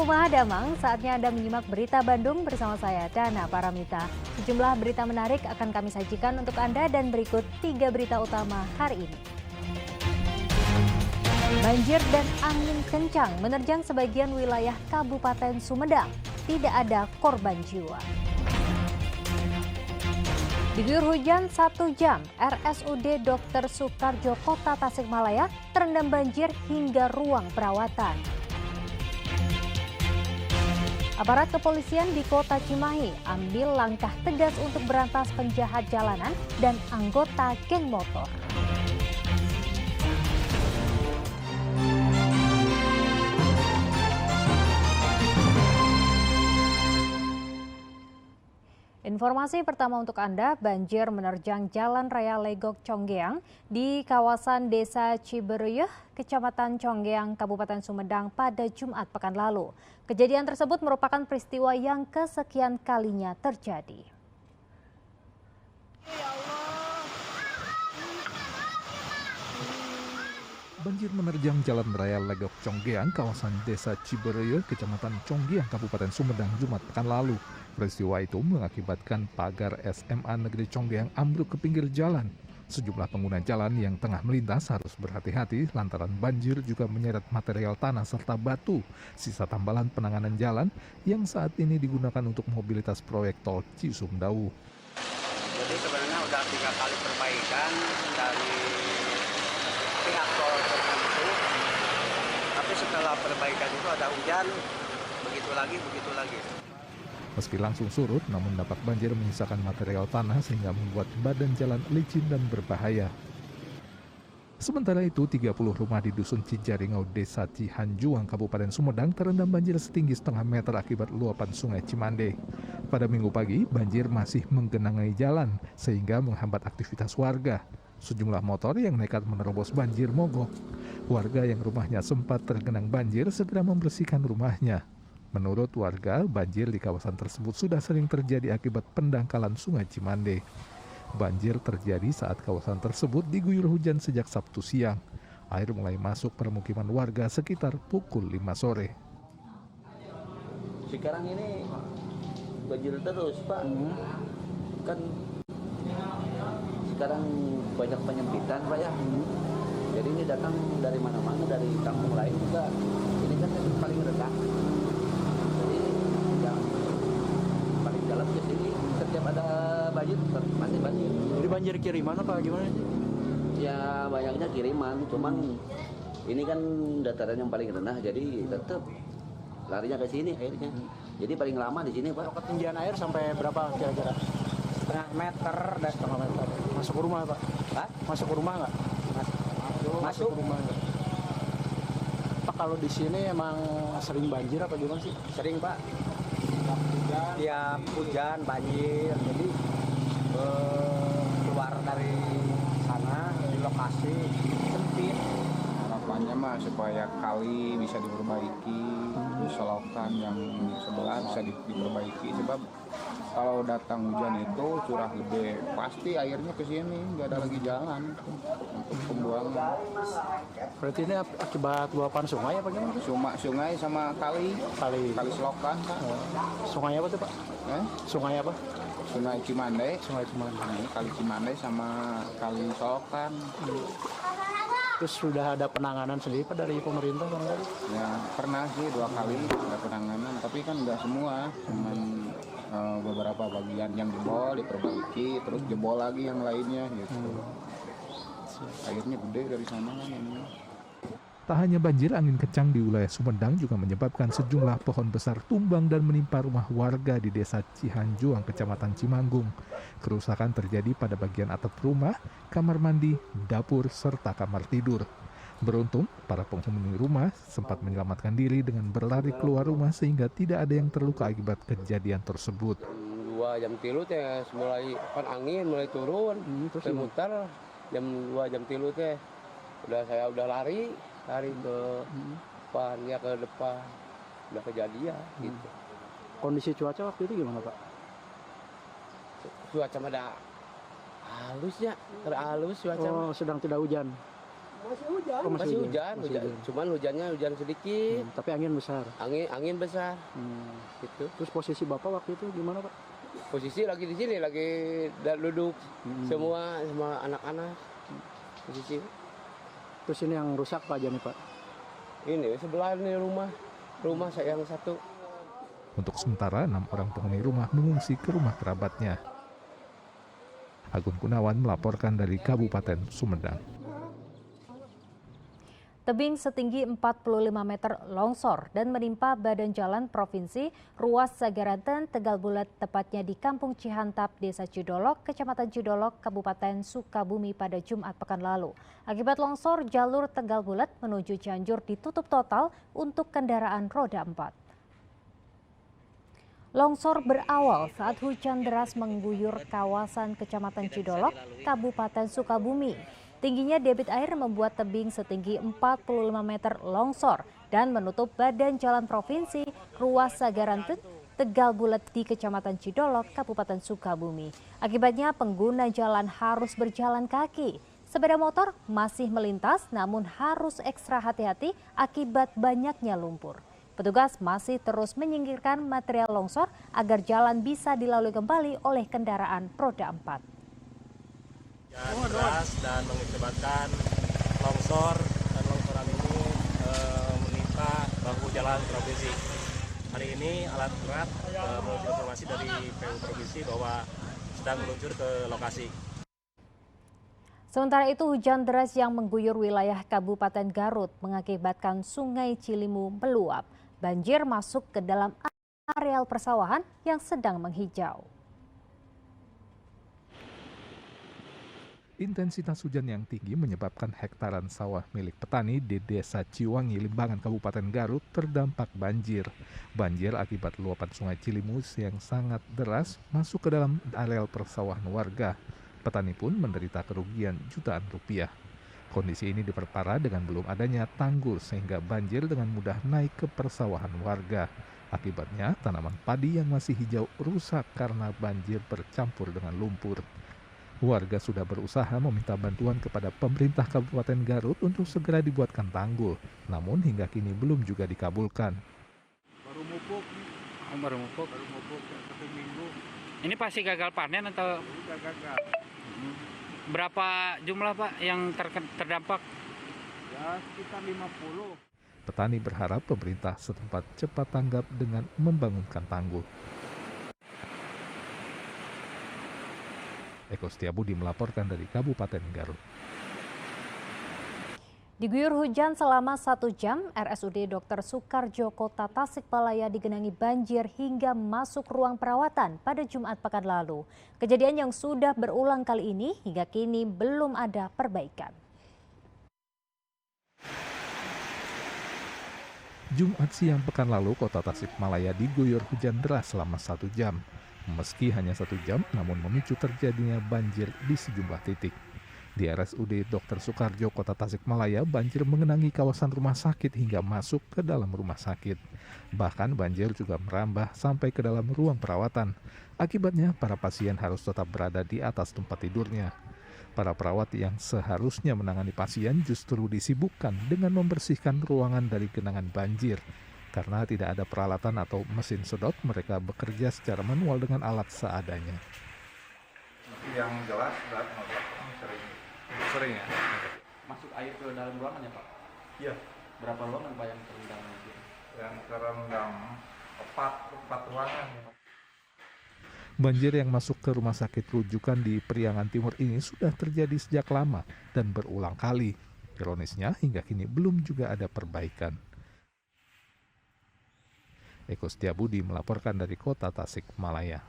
Rumah Damang, saatnya Anda menyimak berita Bandung bersama saya, Dana Paramita. Sejumlah berita menarik akan kami sajikan untuk Anda dan berikut 3 berita utama hari ini. Banjir dan angin kencang menerjang sebagian wilayah Kabupaten Sumedang. Tidak ada korban jiwa. Diguyur hujan 1 jam, RSUD Dr. Soekarjo Kota Tasikmalaya terendam banjir hingga ruang perawatan. Aparat kepolisian di Kota Cimahi ambil langkah tegas untuk berantas penjahat jalanan dan anggota geng motor. Informasi pertama untuk Anda, banjir menerjang Jalan Raya Legok Conggeang di kawasan Desa Ciberuyuh, Kecamatan Conggeang, Kabupaten Sumedang pada Jumat pekan lalu. Kejadian tersebut merupakan peristiwa yang kesekian kalinya terjadi. Banjir menerjang Jalan Raya Legok Conggeang, kawasan Desa Ciberuyuh, Kecamatan Conggeang, Kabupaten Sumedang, Jumat pekan lalu. Peristiwa itu mengakibatkan pagar SMA Negeri Conggeang ambruk ke pinggir jalan. Sejumlah pengguna jalan yang tengah melintas harus berhati-hati lantaran banjir juga menyeret material tanah serta batu, sisa tambalan penanganan jalan yang saat ini digunakan untuk mobilitas proyek tol Cisumdawu. Jadi sebenarnya udah 3 kali perbaikan dari pihak tol tertentu, tapi setelah perbaikan itu ada hujan, begitu lagi. Meski langsung surut, namun dampak banjir menyisakan material tanah sehingga membuat badan jalan licin dan berbahaya. Sementara itu, 30 rumah di Dusun Cijaringau, Desa Cihanjuang, Kabupaten Sumedang terendam banjir setinggi setengah meter akibat luapan Sungai Cimande. Pada Minggu pagi, banjir masih menggenangi jalan sehingga menghambat aktivitas warga. Sejumlah motor yang nekat menerobos banjir mogok. Warga yang rumahnya sempat tergenang banjir segera membersihkan rumahnya. Menurut warga, banjir di kawasan tersebut sudah sering terjadi akibat pendangkalan Sungai Cimande. Banjir terjadi saat kawasan tersebut diguyur hujan sejak Sabtu siang. Air mulai masuk permukiman warga sekitar pukul 5 sore. Sekarang ini banjir terus, Pak. Kan sekarang banyak penyempitan, Pak ya. Jadi ini datang dari mana-mana, dari kampung lain juga. Ini kan yang paling rendah. Jadi yang paling dalam ke sini setiap ada banjir pasti banjir. Jadi banjir kiriman apa gimana? Ya banyaknya kiriman, cuman ini kan dataran yang paling rendah, jadi tetap larinya ke sini airnya. Jadi paling lama di sini, Pak. Ketinggian air sampai berapa kira-kira? Setengah meter. Masuk ke rumah, Pak? Hah? Masuk ke rumah nggak? Masuk ke rumah nggak? Pak, kalau di sini emang sering banjir apa gimana sih? Sering, Pak. Tiap hujan banjir, jadi keluar dari sana di lokasi sempit. Harapannya mah supaya kali bisa diperbaiki, selokan yang sebelah bisa diperbaiki. Sebab kalau datang hujan itu curah gede, pasti airnya ke sini, nggak ada lagi jalan untuk pembuangan. Berarti ini akibat luapan sungai apa gimana? Cuma sungai sama kali selokan, Pak. Sungai apa tuh, Pak? Sungai apa? Sungai Cimande. Sungai Cimande. Ini kali Cimande sama kali selokan. Terus sudah ada penanganan sendiri, Pak, dari pemerintah kan? Ya pernah sih 2 kali ada penanganan, tapi kan nggak semua, cuman beberapa bagian yang jebol diperbaiki, terus jebol lagi yang lainnya gitu. Airnya gede dari sana kan ini. Tak hanya banjir, angin kencang di wilayah Sumedang juga menyebabkan sejumlah pohon besar tumbang dan menimpa rumah warga di Desa Cihanjuang, Kecamatan Cimanggung. Kerusakan terjadi pada bagian atap rumah, kamar mandi, dapur, serta kamar tidur. Beruntung, para penghuni rumah sempat menyelamatkan diri dengan berlari keluar rumah sehingga tidak ada yang terluka akibat kejadian tersebut. Jam 3 teh mulai kan angin mulai turun, terus muter jam 2 jam 3 teh saya udah lari ke depan, ya ke depan udah kejadian gitu. Kondisi cuaca waktu itu gimana, Pak? Cuaca ada halusnya, terhalus cuaca. Oh, sedang tidak hujan. Oh, Masih hujan. Cuman hujannya hujan sedikit. Tapi angin besar. Angin besar. Gitu. Terus posisi Bapak waktu itu gimana, Pak? Posisi lagi di sini, lagi duduk semua anak-anak. Posisi. Terus ini yang rusak apa aja nih, Pak? Ini sebelah ini rumah saya yang satu. Untuk sementara, 6 orang penghuni rumah mengungsi ke rumah kerabatnya. Agun Gunawan melaporkan dari Kabupaten Sumedang. Tebing setinggi 45 meter longsor dan menimpa badan jalan provinsi ruas Sagaranten, Tegal Bulat, tepatnya di Kampung Cihantap, Desa Cidolok, Kecamatan Cidolok, Kabupaten Sukabumi pada Jumat pekan lalu. Akibat longsor, jalur Tegal Bulat menuju Cianjur ditutup total untuk kendaraan roda 4. Longsor berawal saat hujan deras mengguyur kawasan Kecamatan Cidolok, Kabupaten Sukabumi. Tingginya debit air membuat tebing setinggi 45 meter longsor dan menutup badan jalan provinsi ruas Sagaranten, Tegal Bulat di Kecamatan Cidolok, Kabupaten Sukabumi. Akibatnya pengguna jalan harus berjalan kaki. Sepeda motor masih melintas namun harus ekstra hati-hati akibat banyaknya lumpur. Petugas masih terus menyingkirkan material longsor agar jalan bisa dilalui kembali oleh kendaraan roda 4. Deras dan mengakibatkan longsor, dan longsoran ini menimpa bahu jalan provinsi. Hari ini alat berat menurut informasi dari PU Provinsi bahwa sedang meluncur ke lokasi. Sementara itu hujan deras yang mengguyur wilayah Kabupaten Garut mengakibatkan Sungai Cilimu meluap. Banjir masuk ke dalam areal persawahan yang sedang menghijau. Intensitas hujan yang tinggi menyebabkan hektaran sawah milik petani di Desa Ciwangi, Limbangan, Kabupaten Garut terdampak banjir. Banjir akibat luapan Sungai Cilimus yang sangat deras masuk ke dalam areal persawahan warga. Petani pun menderita kerugian jutaan rupiah. Kondisi ini diperparah dengan belum adanya tanggul sehingga banjir dengan mudah naik ke persawahan warga. Akibatnya tanaman padi yang masih hijau rusak karena banjir bercampur dengan lumpur. Warga sudah berusaha meminta bantuan kepada pemerintah Kabupaten Garut untuk segera dibuatkan tanggul, namun hingga kini belum juga dikabulkan. Baru mupuk 1 minggu. Ini pasti gagal panen atau? Gagal. Berapa jumlah Pak yang terdampak? Ya sekitar 50. Petani berharap pemerintah setempat cepat tanggap dengan membangunkan tanggul. Eko Setiabudi melaporkan dari Kabupaten Garut. Diguyur hujan selama 1 jam, RSUD Dr. Soekarjo Kota Tasikmalaya digenangi banjir hingga masuk ruang perawatan pada Jumat pekan lalu. Kejadian yang sudah berulang kali ini hingga kini belum ada perbaikan. Jumat siang pekan lalu, Kota Tasikmalaya diguyur hujan deras selama 1 jam. Meski hanya 1 jam, namun memicu terjadinya banjir di sejumlah titik. Di RSUD Dr. Soekarjo Kota Tasikmalaya, banjir mengenangi kawasan rumah sakit hingga masuk ke dalam rumah sakit. Bahkan banjir juga merambah sampai ke dalam ruang perawatan. Akibatnya, para pasien harus tetap berada di atas tempat tidurnya. Para perawat yang seharusnya menangani pasien justru disibukkan dengan membersihkan ruangan dari genangan banjir. Karena tidak ada peralatan atau mesin sedot, mereka bekerja secara manual dengan alat seadanya. Yang jelas sering ya. Masuk air ke dalam ruangan ya Pak? Iya. Berapa ruangan Pak yang terendam? Yang terendam 4 ruangan. Banjir yang masuk ke rumah sakit rujukan di Priangan Timur ini sudah terjadi sejak lama dan berulang kali. Ironisnya hingga kini belum juga ada perbaikan. Eko Setiabudi melaporkan dari Kota Tasikmalaya.